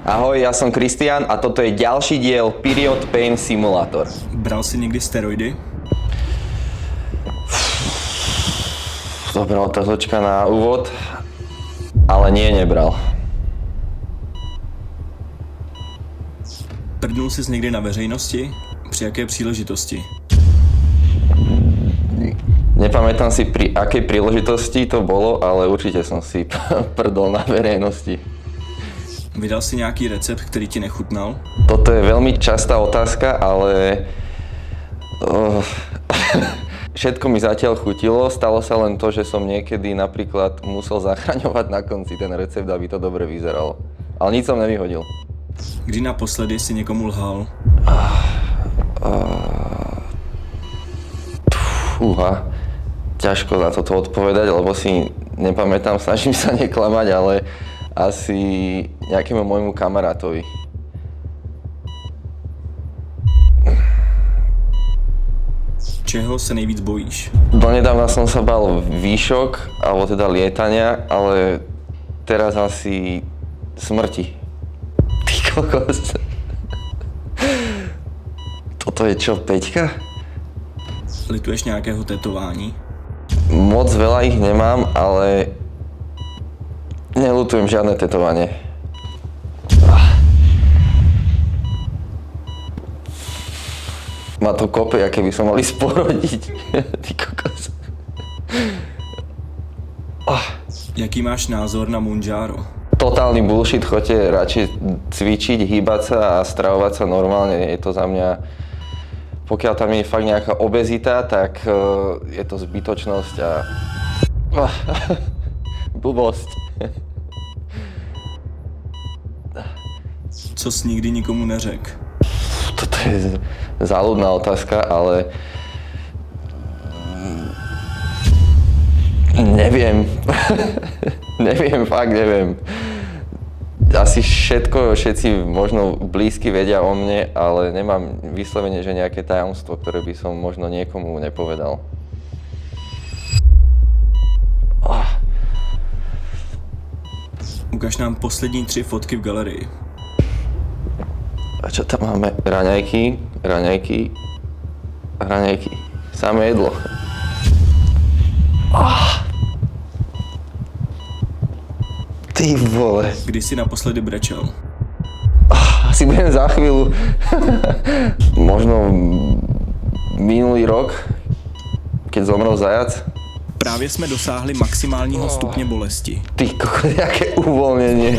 Ahoj, ja som Kristián a toto je ďalší diel Period Pain Simulator. Bral si někdy steroidy? Dobrá otázočka na úvod, ale nie, nebral. Prdnul jsi někdy na veřejnosti? Při jaké příležitosti? Nepamätám si pri akej príležitosti to bolo, ale určite som si prdol na verejnosti. Vydal si nějaký recept, který ti nechutnal? Toto je veľmi častá otázka, ale všetko mi zatiaľ chutilo. Stalo sa len to, že som niekedy napríklad musel zachraňovať na konci ten recept, aby to dobre vyzeralo. Ale nič som nevyhodil. Kdy naposledy si někomu lhal? Fúha, ťažko na toto odpovedať, lebo si nepamätám, snažím sa neklamať, ale asi nejakému môjmu kamarátovi. Čeho se nejvíc bojíš? Donedávna som sa bál výšok, alebo teda lietania, ale teraz asi smrti. Ty kokos. Toto je čo, 5? Lituješ nějakého tetování? Moc veľa ich nemám, ale neľutujem žiadne tetovanie. Ma to kope, aké by som mali sporodiť. Ty kokos. Jaký máš názor na Mounjaro? Totálny bullshit, choďte radšej cvičiť, hýbať sa a stravovať sa normálne. Je to za mňa, pokiaľ tam je fakt nejaká obezita, tak je to zbytočnosť a blbosť. Co jsi nikdy nikomu neřekl? Toto je záľudná otázka, ale neviem. Fakt neviem. Asi všetci možno blízky vedia o mne, ale nemám vyslovene, že nejaké tajomstvo, ktoré by som možno niekomu nepovedal. Ukaž nám poslední 3 fotky v galerii. A čo tam máme? Raňajky. Samé jedlo. Ty vole. Kdy jsi naposledy brečel? Asi budem za chvíľu. Možno minulý rok, keď zomrel zajac. Právě jsme dosáhli maximálního stupně bolesti. Ty kokos, jaké uvoľnenie.